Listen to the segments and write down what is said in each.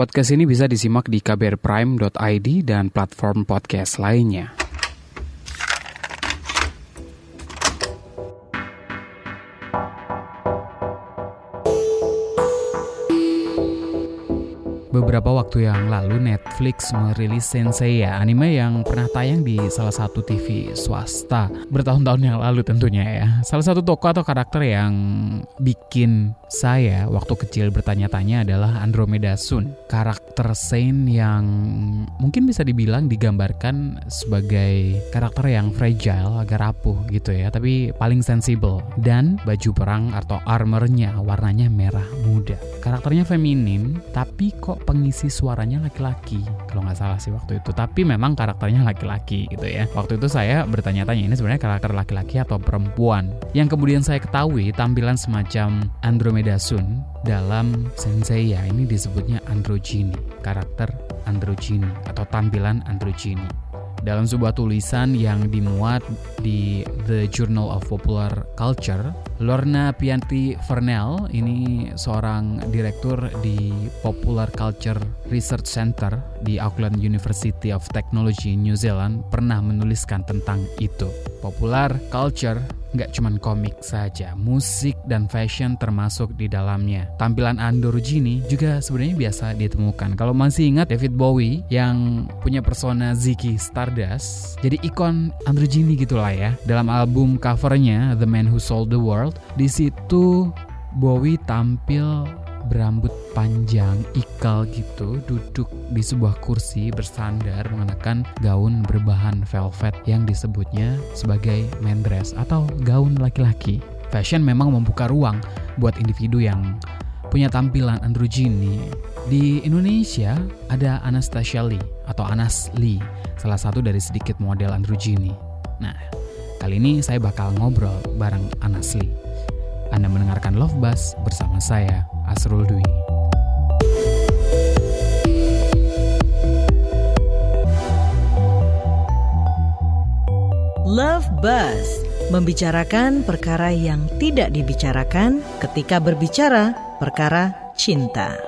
Podcast ini bisa disimak di kbrprime.id dan platform podcast lainnya. Beberapa waktu yang lalu Netflix merilis Senseiya, anime yang pernah tayang di salah satu TV swasta bertahun-tahun yang lalu tentunya ya. Salah satu tokoh atau karakter yang bikin saya waktu kecil bertanya-tanya adalah Andromeda Sun. Karakter Saint yang mungkin bisa dibilang digambarkan sebagai karakter yang fragile, agak rapuh gitu ya, tapi paling sensible. Dan baju perang atau armornya warnanya merah muda. Karakternya feminim, tapi kok pengisi suaranya laki-laki kalau nggak salah sih waktu itu, tapi memang karakternya laki-laki gitu ya. Waktu itu saya bertanya-tanya ini sebenarnya karakter laki-laki atau perempuan. Yang kemudian saya ketahui tampilan semacam Andromeda Sun dalam Senseiya ini disebutnya androgyny, karakter androgyny atau tampilan androgyny. Dalam sebuah tulisan yang dimuat di The Journal of Popular Culture, Lorna Pianti Vernel, ini seorang direktur di Popular Culture Research Center di Auckland University of Technology, New Zealand, pernah menuliskan tentang itu. Popular culture nggak cuma komik saja, musik dan fashion termasuk di dalamnya. Tampilan androgyny juga sebenarnya biasa ditemukan. Kalau masih ingat David Bowie yang punya persona Ziggy Stardust, jadi ikon androgyny gitulah ya. Dalam album covernya The Man Who Sold the World, di situ Bowie tampil berambut panjang, ikal gitu, duduk di sebuah kursi bersandar mengenakan gaun berbahan velvet yang disebutnya sebagai man dress atau gaun laki-laki. Fashion memang membuka ruang buat individu yang punya tampilan androgyny. Di Indonesia ada Anastasia Lee atau Anas Lee, salah satu dari sedikit model androgyny. Nah, kali ini saya bakal ngobrol bareng Anas Lee. Anda mendengarkan Love Buzz bersama saya, Asrul Dwi. Love Buzz, membicarakan perkara yang tidak dibicarakan ketika berbicara perkara cinta.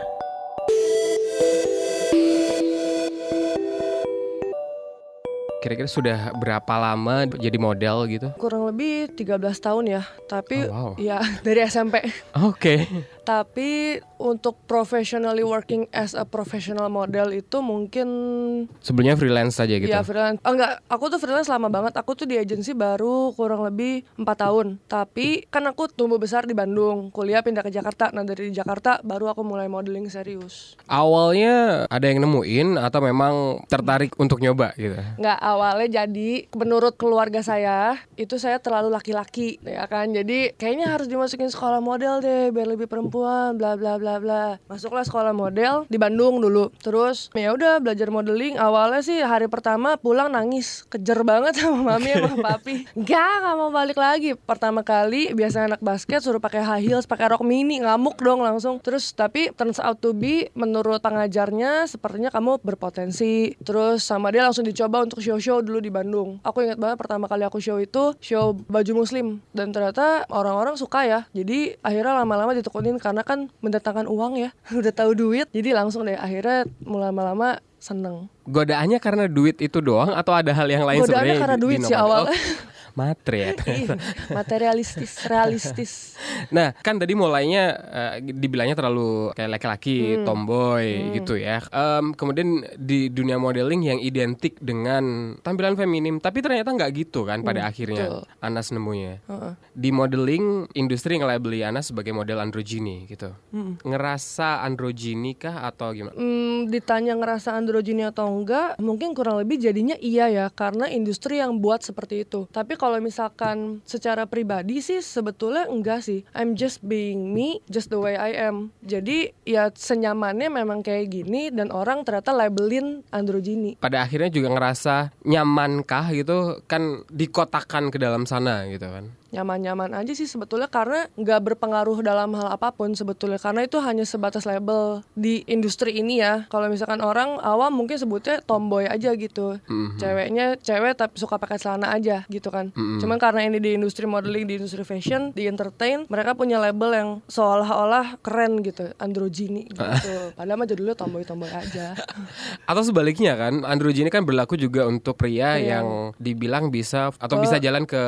Kira-kira sudah berapa lama jadi model gitu? Kurang lebih 13 tahun ya, tapi wow. ya dari SMP. Oke. Tapi untuk professionally working as a professional model itu mungkin Sebelumnya freelance saja gitu? ya freelance. Enggak, aku tuh freelance lama banget. Aku tuh di agensi baru kurang lebih 4 tahun. Tapi kan aku tumbuh besar di Bandung, kuliah pindah ke Jakarta. Nah dari Jakarta baru aku mulai modeling serius. Awalnya ada yang nemuin atau memang tertarik untuk nyoba gitu? Enggak, awalnya jadi menurut keluarga saya itu saya terlalu laki-laki ya kan. Jadi kayaknya harus dimasukin sekolah model deh biar lebih perempuan, bla bla bla bla. Masuklah sekolah model di Bandung dulu. Terus ya udah belajar modeling. Awalnya sih hari pertama pulang nangis, kejer banget sama mami sama papi. Enggak mau balik lagi. Pertama kali biasa anak basket suruh pakai high heels, pakai rok mini, ngamuk dong langsung. Terus tapi turns out to be menurut pengajarnya sepertinya kamu berpotensi. Terus sama dia langsung dicoba untuk show dulu di Bandung. Aku ingat banget pertama kali aku show itu show baju muslim dan ternyata orang-orang suka ya. Jadi akhirnya lama-lama ditekunin karena kan mendatangkan uang ya. Udah tahu duit, jadi langsung deh akhirnya lama-lama seneng. Godaannya karena duit itu doang atau ada hal yang lain sebenarnya? Godaannya karena duit sih awal. Matre ya. Materialistis, realistis. Nah, kan tadi mulainya dibilangnya terlalu kayak laki-laki, tomboy gitu ya. Kemudian di dunia modeling yang identik dengan tampilan feminim, tapi ternyata nggak gitu kan pada akhirnya. Betul. Anas nemunya. Di modeling, industri nge-labeli Anas sebagai model androgyny gitu. Ngerasa androgyny kah atau gimana? Ditanya ngerasa androgyny atau enggak, mungkin kurang lebih jadinya iya ya, karena industri yang buat seperti itu. Tapi kalau misalkan secara pribadi sih sebetulnya enggak sih. I'm just being me, just the way I am. Jadi ya senyamannya memang kayak gini dan orang ternyata labelin androgyny. Pada akhirnya juga ngerasa nyamankah gitu kan dikotakan ke dalam sana gitu kan. nyaman-nyaman aja sih sebetulnya, karena nggak berpengaruh dalam hal apapun sebetulnya, karena itu hanya sebatas label di industri ini ya. Kalau misalkan orang awam mungkin sebutnya tomboy aja gitu, ceweknya cewek tapi suka pakai celana aja gitu kan. Cuman karena ini di industri modeling, di industri fashion, di entertain, mereka punya label yang seolah-olah keren gitu, androgyny gitu. Padahal mah judulnya tomboy-tomboy aja. Atau sebaliknya kan, androgyny kan berlaku juga untuk pria yang dibilang bisa atau bisa jalan ke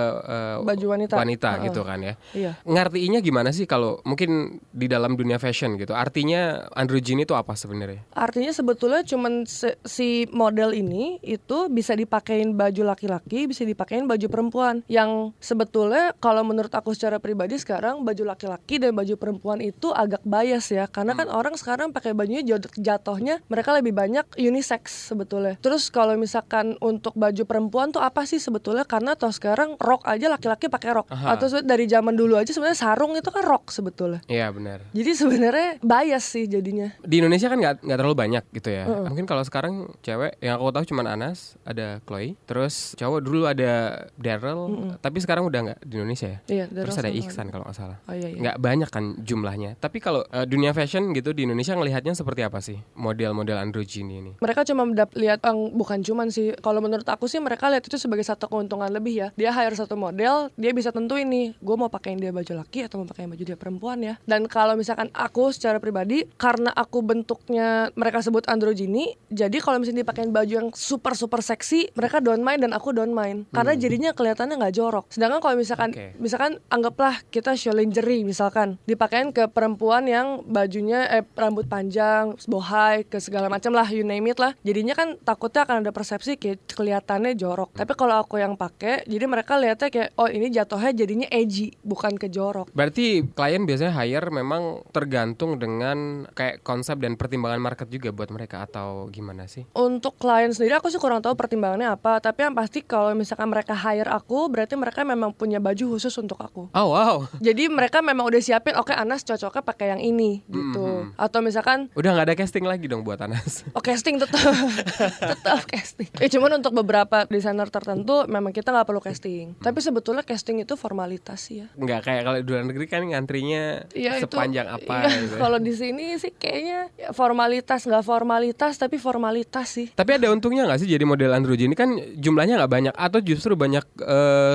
baju wanita gitu kan ya. Iya. Ngartiinnya gimana sih kalau mungkin di dalam dunia fashion gitu? Artinya androgyny itu apa sebenarnya? Artinya sebetulnya cuman si model ini itu bisa dipakein baju laki-laki, bisa dipakein baju perempuan. Yang sebetulnya kalau menurut aku secara pribadi sekarang baju laki-laki dan baju perempuan itu agak bias ya. Karena kan orang sekarang pakai bajunya jatuhnya mereka lebih banyak unisex sebetulnya. Terus kalau misalkan untuk baju perempuan tuh apa sih sebetulnya? Karena toh sekarang rok aja laki-laki pakai rok. Atau dari zaman dulu aja sebenarnya sarung itu kan rok sebetulnya. Iya benar. Jadi sebenarnya bias sih jadinya. Di Indonesia kan nggak terlalu banyak gitu ya. Mungkin kalau sekarang cewek yang aku tahu cuma Anas, ada Chloe, terus cowok dulu ada Daryl, tapi sekarang udah nggak di Indonesia ya. Iya, terus ada Iksan kalau nggak salah. Oh, iya. Nggak banyak kan jumlahnya. Tapi kalau dunia fashion gitu di Indonesia ngelihatnya seperti apa sih model-model androgyny ini? Mereka cuma lihat bukan cuman sih. Kalau menurut aku sih mereka lihat itu sebagai satu keuntungan lebih ya. Dia hire satu model, dia bisa tentuin nih, gue mau pakein dia baju laki atau mau pakein baju dia perempuan ya. Dan kalau misalkan aku secara pribadi, karena aku bentuknya mereka sebut androgyny, jadi kalau misalnya dipakein baju yang super seksi, mereka don't mind dan aku don't mind. Karena jadinya kelihatannya nggak jorok. Sedangkan kalau misalkan anggaplah kita show lingerie misalkan, dipakein ke perempuan yang bajunya rambut panjang, bohai, ke segala macam lah, you name it lah. Jadinya kan takutnya akan ada persepsi kayak kelihatannya jorok. Tapi kalau aku yang pakai, jadi mereka lihatnya kayak oh ini jatuhnya jadinya edgy, bukan ke jorok. Berarti klien biasanya hire memang tergantung dengan kayak konsep dan pertimbangan market juga buat mereka atau gimana sih? Untuk klien sendiri aku sih kurang tahu pertimbangannya apa, tapi yang pasti kalau misalkan mereka hire aku, berarti mereka memang punya baju khusus untuk aku. Oh wow. Jadi mereka memang udah siapin, oke Anas cocoknya pakai yang ini gitu. Atau misalkan udah nggak ada casting lagi dong buat Anas. oh casting tetap casting. Cuman untuk beberapa desainer tertentu memang kita nggak perlu casting. Tapi sebetulnya casting itu formalitas sih ya. Nggak kayak kalau di luar negeri kan ngantrinya ya, sepanjang itu, apa iya, gitu. Kalau di sini sih kayaknya ya, formalitas nggak formalitas tapi formalitas sih. Tapi ada untungnya nggak sih jadi model androgyny? Kan jumlahnya nggak banyak atau justru banyak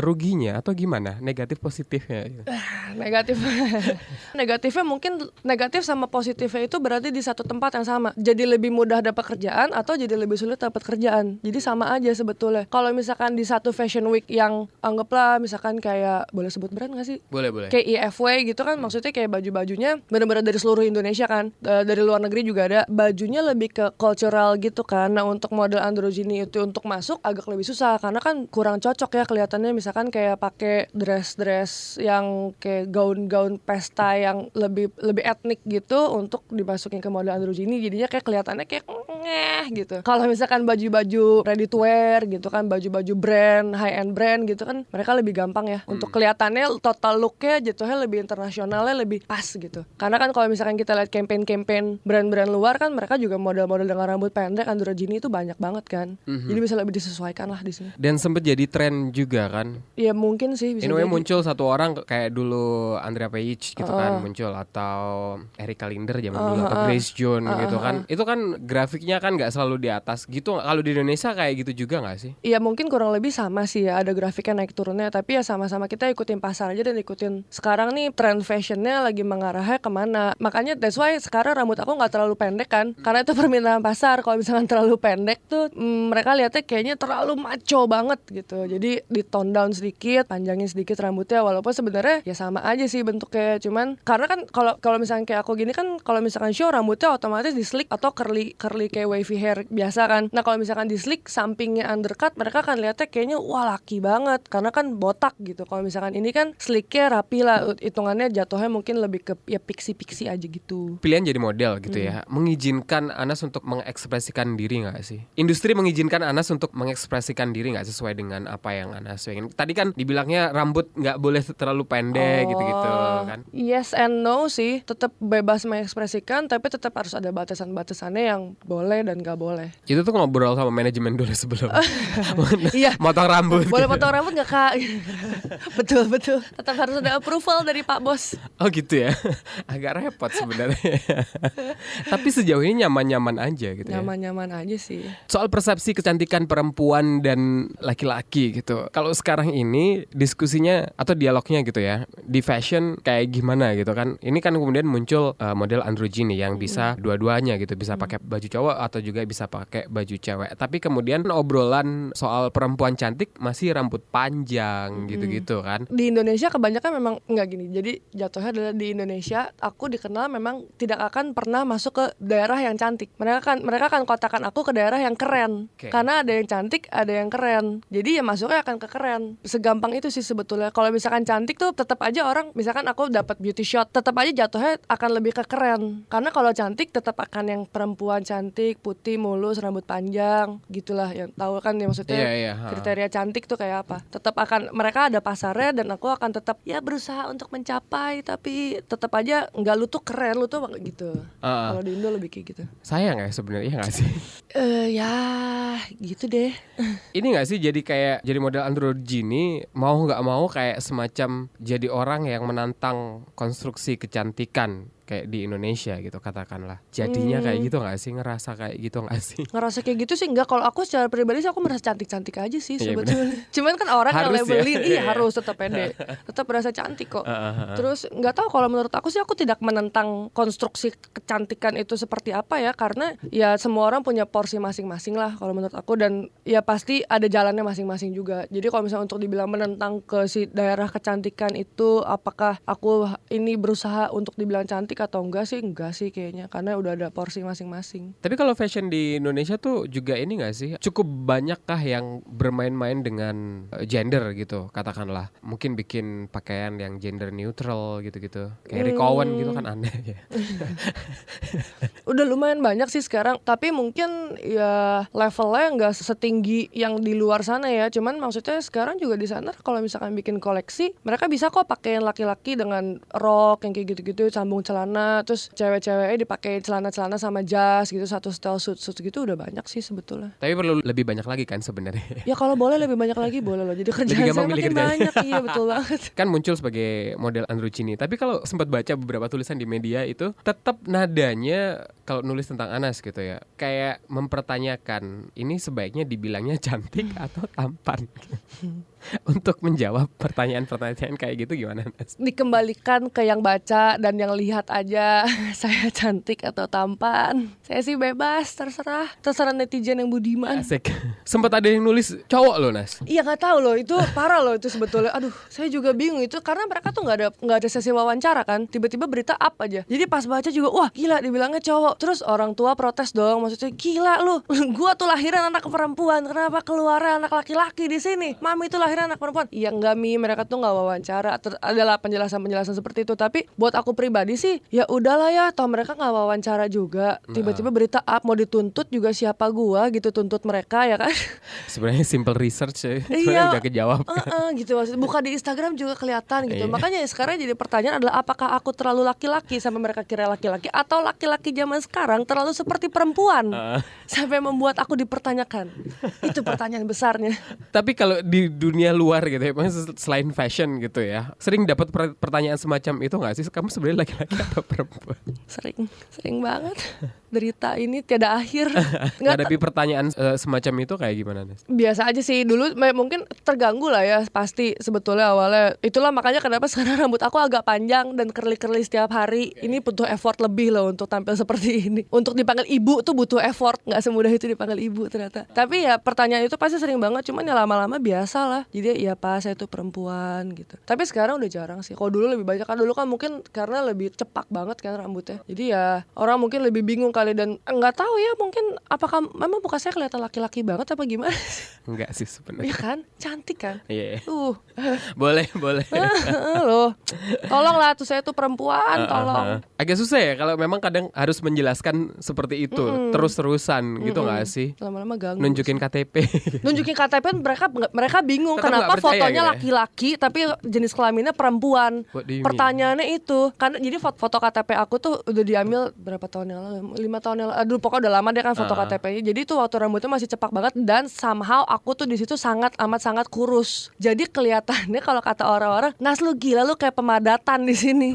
ruginya atau gimana? Negatif positifnya gitu. Negatifnya mungkin negatif sama positifnya itu berarti di satu tempat yang sama. Jadi lebih mudah dapat kerjaan atau jadi lebih sulit dapat kerjaan. Jadi sama aja sebetulnya. Kalau misalkan di satu fashion week yang anggaplah misalkan kayak boleh sebut brand nggak sih? Boleh. Kayak IFW gitu kan, maksudnya kayak baju-bajunya benar-benar dari seluruh Indonesia kan. Dari luar negeri juga ada. Bajunya lebih ke cultural gitu kan. Nah untuk model androgyny itu untuk masuk agak lebih susah karena kan kurang cocok ya kelihatannya, misalkan kayak pakai dress yang kayak gaun-gaun pesta yang lebih etnik gitu untuk dimasukin ke model androgyny, jadinya kayak kelihatannya kayak gitu. Kalau misalkan baju-baju ready to wear gitu kan, baju-baju brand, high end brand gitu kan, mereka lebih gampang ya untuk kelihatannya total looknya jatuhnya lebih internasionalnya lebih pas gitu. Karena kan kalau misalkan kita lihat campaign brand-brand luar kan, mereka juga model-model dengan rambut pendek androgyny itu banyak banget kan. Jadi bisa lebih disesuaikan lah di sini. Dan sempat jadi tren juga kan? Ya mungkin sih bisa. Anyway muncul satu orang kayak dulu Andrea Page gitu kan muncul, atau Erika Linder zaman dulu, atau Grace Jones gitu kan. Itu kan grafiknya kan nggak selalu di atas gitu. Kalau di Indonesia kayak gitu juga nggak sih? Iya mungkin kurang lebih sama sih ya, ada grafiknya naik turunnya. Tapi ya sama-sama kita ikutin pasar aja dan ikutin sekarang nih tren fashionnya lagi mengarahnya kemana. Makanya that's why sekarang rambut aku nggak terlalu pendek kan, karena itu permintaan pasar. Kalau misalkan terlalu pendek tuh mereka lihatnya kayaknya terlalu macho banget gitu. Jadi di tone down sedikit, panjangin sedikit rambutnya, walaupun sebenarnya ya sama aja sih bentuknya. Cuman karena kan kalau misalkan kayak aku gini kan, kalau misalkan show rambutnya otomatis di slick atau curly kayak wavy hair biasa kan. Nah kalau misalkan di slick sampingnya undercut, mereka kan lihatnya kayaknya wah laki banget karena kan botak gitu. Kalau misalkan ini kan slicknya rapi lah, hitungannya jatuhnya mungkin lebih ke ya pixie aja gitu. Pilihan jadi model gitu ya, mengizinkan Anas untuk mengekspresikan diri nggak sih? Industri mengizinkan Anas untuk mengekspresikan diri nggak sesuai dengan apa yang Anas pengen? Tadi kan dibilangnya rambut nggak boleh terlalu pendek gitu-gitu kan? Yes and no sih, tetap bebas mengekspresikan, tapi tetap harus ada batasan-batasannya yang boleh dan nggak boleh. Itu tuh ngobrol sama manajemen dulu sebelum Iya. motong rambut. Boleh potong rambut nggak kak? Betul. Tetap harus ada approval dari Pak Bos. Oh gitu ya. Agak repot sebenarnya. Tapi sejauh ini nyaman-nyaman aja gitu ya. Nyaman-nyaman aja sih. Soal persepsi kecantikan perempuan dan laki-laki gitu. Kalau sekarang ini diskusinya atau dialognya gitu ya, di fashion kayak gimana gitu kan. Ini kan kemudian muncul model androgyny yang bisa dua-duanya gitu, bisa pakai baju cowok atau juga bisa pakai baju cewek. Tapi kemudian obrolan soal perempuan cantik masih rambut panjang gitu-gitu kan. Di Indonesia kebanyakan memang nggak gini. Jadi jatuhnya adalah di Indonesia aku dikenal memang tidak akan pernah masuk ke daerah yang cantik. Mereka akan kotakan aku ke daerah yang keren. Oke. Karena ada yang cantik, ada yang keren. Jadi ya masuknya akan ke keren. Segampang itu sih sebetulnya. Kalau misalkan cantik tuh tetap aja orang, misalkan aku dapat beauty shot, tetap aja jatuhnya akan lebih ke keren. Karena kalau cantik tetap akan yang perempuan cantik, putih, mulus, rambut panjang, gitulah. Yang tahu kan ya maksudnya Iya, kriteria cantik tuh kayak apa. Tetap akan mereka ada pasarnya dan aku akan tetap ya berusaha untuk mencapai, tapi tetap aja nggak lu tuh keren, lu tuh gitu. Kalau di Indo lebih kayak gitu. Sayang ya sebenarnya nggak sih? Ya gitu deh. Ini nggak sih jadi model androgyny mau nggak mau kayak semacam jadi orang yang menantang konstruksi kecantikan kayak di Indonesia gitu katakanlah. Jadinya kayak gitu nggak sih, ngerasa kayak gitu nggak sih? Ngerasa kayak gitu sih enggak. Kalau aku secara pribadi sih aku merasa cantik-cantik aja sih Iya, sebetulnya. Cuman kan orang yang Harus ya? labelin, Iya. harus tetap pede, tetap merasa cantik kok. Terus nggak tahu, kalau menurut aku sih aku tidak menentang konstruksi kecantikan itu seperti apa ya, karena ya semua orang punya porsi masing-masing lah kalau menurut aku, dan ya pasti ada jalannya masing-masing juga. Jadi kalau misalnya untuk dibilang menentang ke si daerah kecantikan itu, apakah aku ini berusaha untuk dibilang cantik atau enggak sih kayaknya, karena udah ada porsi masing-masing. Tapi kalau fashion di Indonesia tuh juga ini nggak sih? Cukup banyakkah yang bermain-main dengan gender gitu katakanlah? Mungkin bikin pakaian yang gender neutral gitu-gitu. Kayak Rick Owen gitu kan aneh ya. Udah lumayan banyak sih sekarang, tapi mungkin ya levelnya nggak setinggi yang di luar sana ya. Cuman maksudnya sekarang juga di sana kalau misalkan bikin koleksi, mereka bisa kok pakaian laki-laki dengan rok yang kayak gitu-gitu, sambung celana, terus cewek-ceweknya dipakai celana-celana sama jas gitu, satu style suit gitu udah banyak sih sebetulnya. Tapi perlu lebih banyak lagi kan sebenarnya. Ya kalau boleh lebih banyak lagi boleh loh. Jadi kerjaan Lebih saya gampang milih makin kerjaan. banyak. Iya betul banget. Kan muncul sebagai model androgyny. Tapi kalau sempat baca beberapa tulisan di media itu tetap nadanya kalau nulis tentang Anas gitu ya, kayak mempertanyakan ini sebaiknya dibilangnya cantik atau tampan. Untuk menjawab pertanyaan-pertanyaan kayak gitu gimana, Nas? Dikembalikan ke yang baca dan yang lihat aja. Saya cantik atau tampan, saya sih bebas, terserah netizen yang budiman. Asik. Sempat ada yang nulis cowok loh, Nas. Iya nggak tahu loh, itu parah loh itu sebetulnya. Aduh, saya juga bingung itu karena mereka tuh nggak ada sesi wawancara kan, tiba-tiba berita up aja. Jadi pas baca juga, wah gila dibilangnya cowok. Terus orang tua protes dong, maksudnya gila lu, gua tuh lahiran anak perempuan, kenapa keluarnya anak laki-laki di sini? Mami tuh lahiran anak perempuan. Iya enggak Mi, mereka tuh nggak wawancara. Adalah penjelasan seperti itu. Tapi buat aku pribadi sih, ya udahlah ya, toh mereka nggak wawancara juga. Tiba-tiba berita up, mau dituntut juga siapa gua gitu tuntut mereka ya kan? Sebenarnya simple research ya. Sebenarnya Iya, udah kejawab. gitu maksudnya. Buka di Instagram juga kelihatan gitu. Iya. Makanya sekarang jadi pertanyaan adalah apakah aku terlalu laki-laki sampai mereka kira laki-laki, atau laki-laki zaman sekarang terlalu seperti perempuan sampai membuat aku dipertanyakan. Itu pertanyaan besarnya. Tapi kalau di dunia luar gitu ya, maksudnya selain fashion gitu ya, sering dapat pertanyaan semacam itu nggak sih? Kamu sebenarnya laki-laki atau perempuan? Sering banget. Derita ini tiada akhir. Menghadapi pertanyaan semacam itu kayak gimana, Nes? Biasa aja sih, dulu mungkin terganggu lah ya, pasti sebetulnya awalnya. Itulah makanya kenapa sekarang rambut aku agak panjang dan curly-curly setiap hari. Ini butuh effort lebih loh untuk tampil seperti ini. Untuk dipanggil ibu tuh butuh effort, nggak semudah itu dipanggil ibu ternyata. Tapi ya pertanyaan itu pasti sering banget, cuman ya lama-lama biasa lah. Jadi ya pas saya tuh perempuan gitu. Tapi sekarang udah jarang sih. Kalau dulu lebih banyak, kan dulu kan mungkin karena lebih cepak banget kan rambutnya. Jadi ya orang mungkin lebih bingung kali, dan nggak tahu ya, mungkin apakah memang muka saya kelihatan laki-laki banget apa gimana? Enggak sih Iya sebenarnya. kan, cantik kan. Iya. Boleh. Boleh. Loh, tolonglah tuh saya tuh perempuan, tolong. Agak susah ya kalau memang kadang harus menjelaskan seperti itu terus-terusan gitu nggak sih? Lama-lama ganggu. Nunjukin KTP. Nunjukin KTP mereka bingung Tetap kenapa nggak percaya fotonya gitu ya? laki-laki tapi jenis kelaminnya perempuan. What do you mean? Pertanyaannya itu karena jadi foto KTP aku tuh udah diambil berapa tahun yang lalu, 5 tahun yang lalu. Aduh, pokoknya udah lama deh kan foto KTP-nya. Jadi tuh waktu rambutnya masih cepak banget dan somehow aku tuh di situ sangat kurus. Jadi kelihatannya kalau kata orang-orang, "Nas, lu gila, lu kayak pemadatan di sini."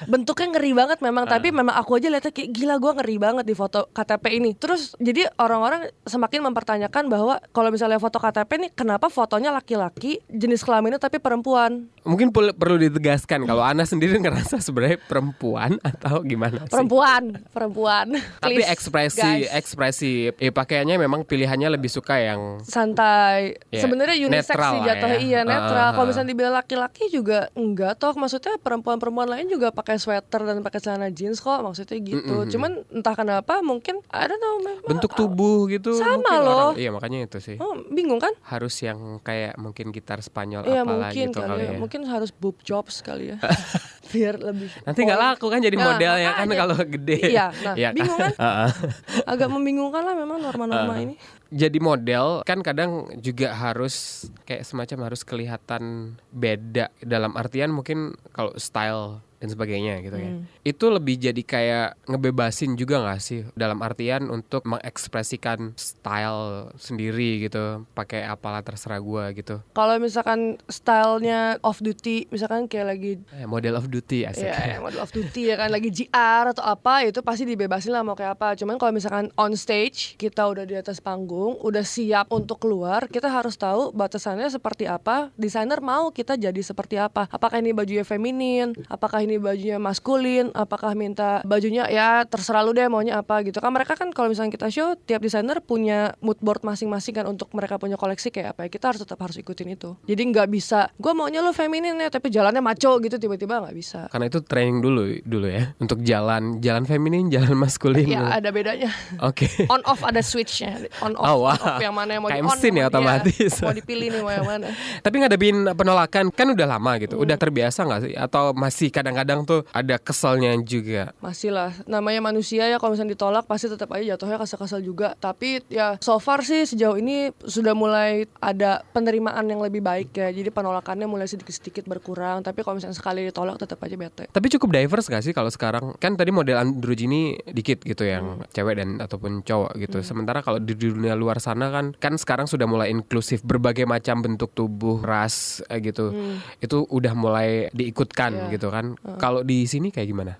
Bentuknya ngeri banget memang, tapi memang aku aja lihatnya kayak gila, gue ngeri banget di foto KTP ini. Terus jadi orang-orang semakin mempertanyakan bahwa kalau misalnya foto KTP nih, kenapa fotonya laki-laki jenis kelaminnya tapi perempuan? Mungkin perlu ditegaskan kalau Ana sendiri ngerasa sebenarnya perempuan atau gimana sih? Perempuan. Tapi Please, guys. ekspresi pakaiannya memang pilihannya lebih suka yang Santai. Ya, Sebenarnya unisex netral sih lah jatuhnya, ya. iya netral. Kalau misalnya dibilang laki-laki juga enggak toh. Maksudnya perempuan-perempuan lain juga pakai sweater dan pakai celana jeans kok. Maksudnya gitu. Cuman entah kenapa mungkin I don't know, memang bentuk tubuh gitu. Sama mungkin loh. Iya, makanya itu sih. Oh, bingung kan? Harus yang kayak mungkin gitar Spanyol Iya apalah mungkin gitu kali kali ya. ya. Mungkin harus boob jobs kali ya. Biar lebih Nanti nggak point. laku kan jadi Nah, model ya kan makanya. kalau gede. Iya, nah Iya kan? bingung kan? Heeh. Agak membingungkan lah memang norma-norma ini. Jadi model kan kadang juga harus kayak semacam harus kelihatan beda dalam artian mungkin kalau style dan sebagainya gitu ya. Itu lebih jadi kayak ngebebasin juga gak sih dalam artian untuk mengekspresikan style sendiri gitu, pakai apalah terserah gua gitu. Kalau misalkan stylenya off duty, misalkan kayak lagi Model of duty asik. ya model off duty ya kan, lagi GR atau apa, itu pasti dibebasin lah mau kayak apa. Cuman kalau misalkan on stage kita udah di atas panggung, udah siap untuk keluar, kita harus tahu batasannya seperti apa. Desainer mau kita jadi seperti apa. Apakah ini bajunya feminin, apakah ini bajunya maskulin, apakah minta bajunya ya terserah lu deh maunya apa gitu kan. Mereka kan kalau misalnya kita show, tiap desainer punya mood board masing-masing kan untuk mereka punya koleksi kayak apa ya. Kita tetap harus ikutin itu. Jadi nggak bisa gue maunya lu feminin ya tapi jalannya maco gitu tiba-tiba, nggak bisa. Karena itu training dulu ya untuk jalan feminin, jalan maskulin. Ya ada bedanya. Oke. On off ada switchnya, on off, Oh, wow. on off yang mana yang mau Kayak di on, mesin ya, yang mau- otomatis. mau dipilih nih mau yang mana. Tapi ngadepin penolakan kan udah lama gitu. Udah terbiasa gak sih? Atau masih kadang-kadang tuh ada keselnya juga? Masih lah, namanya manusia ya, kalau misalnya ditolak pasti tetap aja jatuhnya kesel-kesel juga. Tapi ya so far sih sejauh ini sudah mulai ada penerimaan yang lebih baik ya. Jadi penolakannya mulai sedikit-sedikit berkurang. Tapi kalau misalnya sekali ditolak tetap aja bete. Tapi cukup diverse gak sih kalau sekarang? Kan tadi model androgyny dikit gitu yang cewek dan ataupun cowok gitu. Sementara kalau di dunia luar sana kan sekarang sudah mulai inklusif, berbagai macam bentuk tubuh, ras gitu. Itu udah mulai diikutkan Iya. gitu kan. Kalau di sini kayak gimana?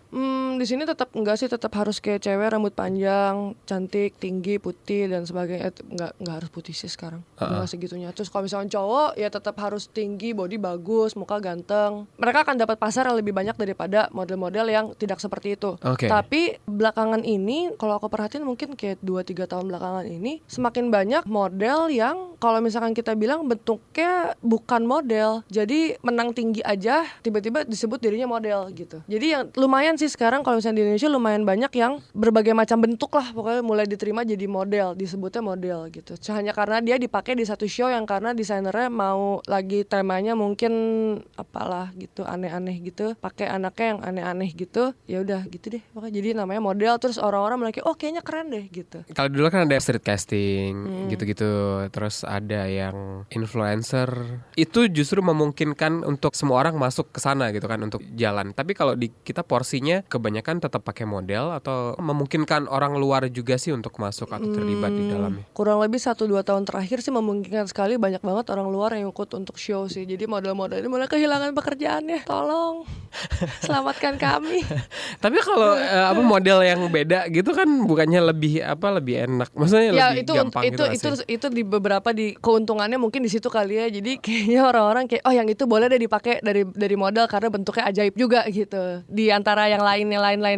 Di sini tetap enggak sih, tetap harus kayak cewek, rambut panjang, cantik, tinggi, putih dan sebagainya. Enggak harus putih sih sekarang. Enggak segitunya. Terus kalau misalnya cowok ya tetap harus tinggi, body bagus, muka ganteng. Mereka akan dapat pasar yang lebih banyak daripada model-model yang tidak seperti itu. Oke. Tapi belakangan ini kalau aku perhatiin mungkin kayak 2-3 tahun belakangan ini semakin banyak model yang kalau misalkan kita bilang bentuknya bukan model. Jadi menang tinggi aja tiba-tiba disebut dirinya model gitu. Jadi yang lumayan sih sekarang kalau misalnya di Indonesia lumayan banyak yang berbagai macam bentuk lah pokoknya mulai diterima jadi model, disebutnya model gitu. Hanya karena dia dipakai di satu show yang karena desainernya mau lagi temanya mungkin apalah gitu aneh-aneh gitu, pakai anaknya yang aneh-aneh gitu. Ya udah gitu deh. Pokoknya jadi namanya model, terus orang-orang mulai kayak oh kayaknya keren deh gitu. Kalau dulu kan ada street casting gitu-gitu, terus ada yang influencer. Itu justru memungkinkan untuk semua orang masuk ke sana gitu kan untuk jalan. Tapi kalau di kita porsinya kebanyakan tetap pakai model atau memungkinkan orang luar juga sih untuk masuk atau terlibat di dalamnya. Kurang lebih 1-2 tahun terakhir sih memungkinkan sekali, banyak banget orang luar yang ikut untuk show sih. Jadi model-model ini mulai kehilangan pekerjaannya. Tolong selamatkan kami. Tapi kalau model yang beda gitu kan bukannya lebih enak. Maksudnya Ya lebih itu gampang gitu nggak sih? itu di beberapa di keuntungannya mungkin di situ kali ya. Jadi kayaknya orang-orang kayak oh yang itu boleh deh dipakai dari model karena bentuknya ajaib juga gitu. Di antara yang lain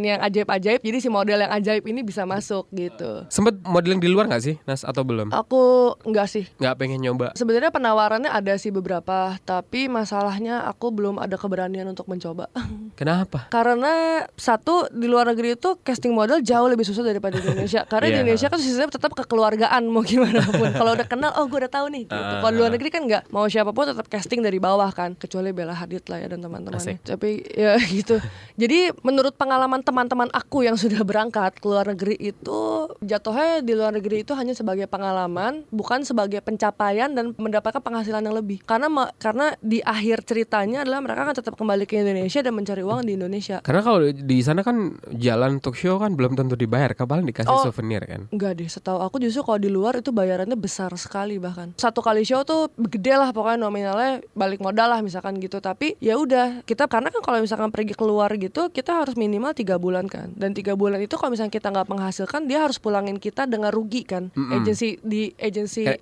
yang ajaib-ajaib, jadi si model yang ajaib ini bisa masuk gitu. Sempet modeling di luar nggak sih, Nas, atau belum? Aku enggak sih. Nggak pengen nyoba? Sebenarnya penawarannya ada sih beberapa, tapi masalahnya aku belum ada keberanian untuk mencoba. Kenapa? Karena satu, di luar negeri itu casting model jauh lebih susah daripada di Indonesia. Karena di Iya. Indonesia kan sistemnya tetap kekeluargaan mau gimana pun. Kalau udah kenal, oh oh gue udah tahu nih gitu. Kalau di luar negeri kan nggak, mau siapapun tetap casting dari bawah kan, kecuali Bella Hadid lah ya dan teman-temannya. Tapi ya gitu. Jadi menurut pengalaman teman-teman aku yang sudah berangkat ke luar negeri itu, jatuhnya di luar negeri itu hanya sebagai pengalaman, bukan sebagai pencapaian dan mendapatkan penghasilan yang lebih. Karena di akhir ceritanya adalah mereka akan tetap kembali ke Indonesia dan mencari uang di Indonesia. Karena kalau di sana kan jalan talk show kan belum tentu dibayar, paling dikasih souvenir kan. Enggak deh, setahu aku justru kalau di luar itu bayarannya besar sekali, bahkan satu kali show tuh gede lah pokoknya, nominalnya balik modal lah misalkan gitu. Tapi ya udah, kita karena kan kalau misalkan pergi keluar gitu kita harus minimal 3 bulan kan, dan 3 bulan itu kalau misalkan kita nggak menghasilkan, dia harus pulangin kita dengan rugi kan. Agensi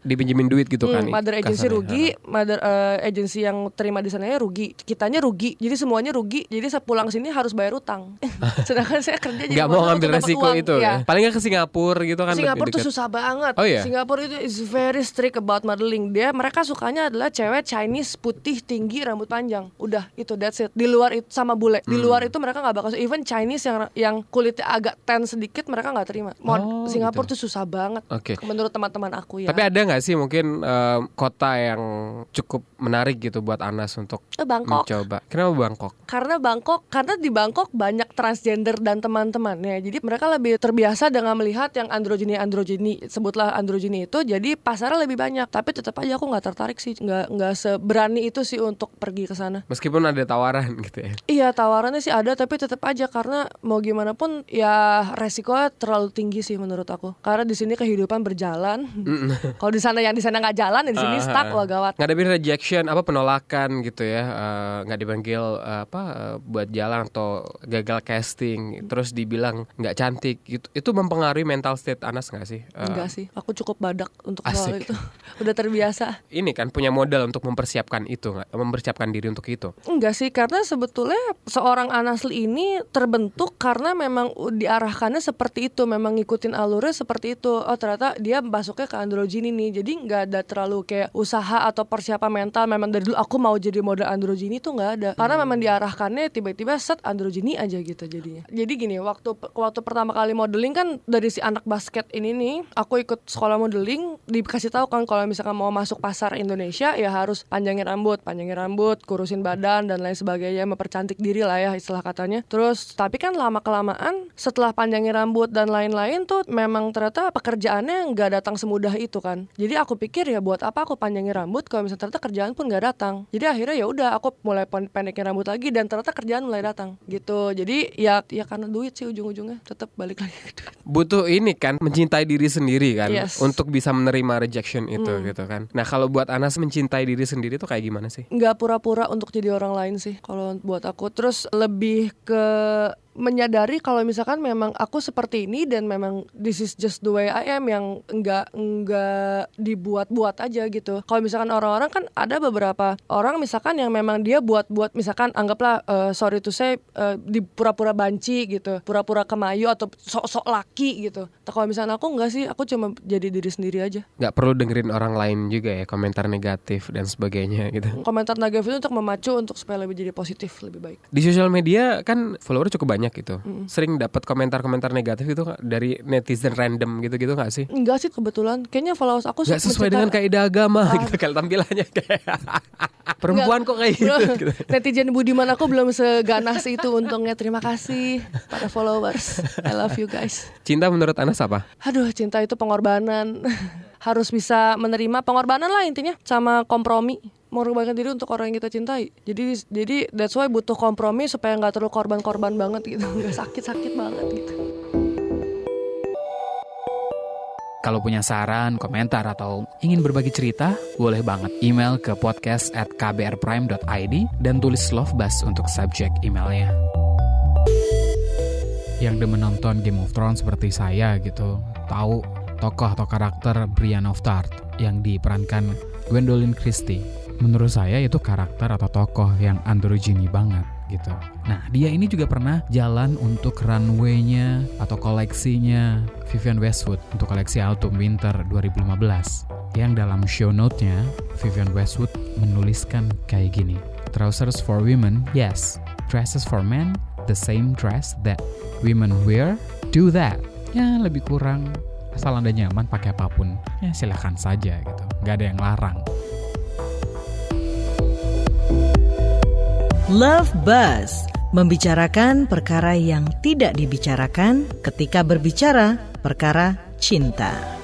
dipinjemin duit gitu kan. Mother agency rugi, mother agency yang terima di sananya rugi, kitanya rugi, jadi semuanya rugi. Jadi saya pulang sini harus bayar utang. Sedangkan saya kerja jadi nggak mau ngambil resiko itu ya. Paling nggak ke Singapura gitu kan. Singapura tuh susah banget. Singapura itu is very strict about modeling. Mereka sukanya adalah cewek Chinese, putih, tinggi, rambut panjang. Udah, itu that's it. Di luar itu sama bule. Di luar itu mereka nggak bakal. Even Chinese yang kulitnya agak tan sedikit mereka nggak terima. Singapura tuh susah banget. Menurut teman-teman aku ya. Tapi ada nggak sih mungkin kota yang cukup menarik gitu buat Anas untuk mencoba? Kenapa Bangkok? Karena di Bangkok banyak transgender dan teman-temannya. Jadi mereka lebih terbiasa dengan melihat yang androgini, sebutlah androgini itu. Jadi pasarnya lebih banyak. Tapi tetap aja aku nggak tertarik sih, nggak seberani itu sih untuk pergi ke sana. Meskipun ada tawaran gitu ya. Iya, tawarannya sih ada, tapi tetap aja karena mau gimana pun ya resikonya terlalu tinggi sih menurut aku. Karena di sini kehidupan berjalan. Kalau di sana nggak jalan, ya di sini stuck, wah gawat. Ngadepin rejection, penolakan gitu ya, nggak dipanggil buat jalan atau gagal casting, terus dibilang nggak cantik gitu. Itu mempengaruhi mental state Anas nggak sih? Enggak sih, aku cukup badak untuk soal itu. Udah terbiasa. Ini kan punya modal untuk mempersiapkan itu nggak? Mempersiapkan diri untuk itu? Enggak sih, karena sebetulnya seorang Anasli ini terbentuk karena memang diarahkannya seperti itu, memang ngikutin alurnya seperti itu. Oh ternyata dia masuknya ke androgini nih, jadi nggak ada terlalu kayak usaha atau persiapan mental. Memang dari dulu aku mau jadi model androgini tuh nggak ada, karena memang diarahkannya tiba-tiba set androgini aja gitu jadinya. Jadi gini, waktu pertama kali modeling kan dari si anak basket ini nih, aku ikut sekolah modeling, dikasih tahu kan kalau misalkan mau masuk pasar Indonesia ya harus panjangin rambut, kurusin badan dan lain sebagainya, mempercantik diri lah ya istilah katanya. Terus tapi kan lama-kelamaan setelah panjangin rambut dan lain-lain tuh memang ternyata pekerjaannya nggak datang semudah itu kan. Jadi aku pikir ya buat apa aku panjangin rambut kalau misalnya ternyata kerjaan pun nggak datang. Jadi akhirnya ya udah aku mulai pendekin rambut lagi dan ternyata kerjaan mulai datang gitu. Jadi ya karena duit sih ujung-ujungnya tetap balik lagi ke duit. Butuh ini kan, mencintai diri sendiri kan, yes, untuk bisa menerima rejection itu gitu kan. Nah kalau buat Anas mencintai diri sendiri tuh kayak gimana sih? Nggak pura-pura untuk jadi orang lain sih kalau buat aku. Terus lebih ke menyadari kalau misalkan memang aku seperti ini dan memang this is just the way I am, yang enggak dibuat-buat aja gitu. Kalau misalkan orang-orang kan ada beberapa orang misalkan yang memang dia buat-buat, misalkan anggaplah sorry to say di pura-pura banci gitu, pura-pura kemayu atau sok-sok laki gitu. Tapi kalau misalkan aku enggak sih, aku cuma jadi diri sendiri aja. Nggak perlu dengerin orang lain juga ya, komentar negatif dan sebagainya gitu. Komentar negatif itu untuk memacu untuk supaya lebih jadi positif, lebih baik. Di sosial media kan follower cukup banyak gitu. Sering dapat komentar-komentar negatif itu dari netizen random gitu-gitu nggak sih? Enggak sih kebetulan. Kayaknya followers aku nggak sesuai dengan kaidah agama gitu, kayak tampilannya kayak perempuan kok kayak gitu. Netizen budiman aku belum seganas itu untungnya. Terima kasih para followers. I love you guys. Cinta menurut Anas apa? Aduh, cinta itu pengorbanan. Harus bisa menerima pengorbanan lah intinya, sama kompromi. Mengorbankan diri untuk orang yang kita cintai. Jadi that's why butuh kompromi supaya nggak terlalu korban-korban banget gitu, nggak sakit-sakit banget gitu. Kalau punya saran, komentar, atau ingin berbagi cerita, boleh banget email ke podcast@kbrprime.id dan tulis Love Buzz untuk subjek emailnya. Yang demen nonton Game of Thrones seperti saya gitu, tahu tokoh atau karakter Brienne of Tarth yang diperankan Gwendoline Christie. Menurut saya itu karakter atau tokoh yang androgyny banget gitu. Nah, dia ini juga pernah jalan untuk runway-nya atau koleksinya Vivienne Westwood untuk koleksi Autumn Winter 2015. Yang dalam show note-nya, Vivienne Westwood menuliskan kayak gini. Trousers for women, yes. Dresses for men, the same dress that women wear, do that. Ya, lebih kurang asal Anda nyaman pakai apapun, ya silakan saja gitu. nggak ada yang larang. Love Buzz, membicarakan perkara yang tidak dibicarakan ketika berbicara perkara cinta.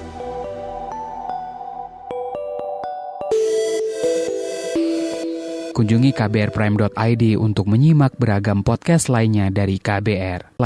Kunjungi kbrprime.id untuk menyimak beragam podcast lainnya dari KBR.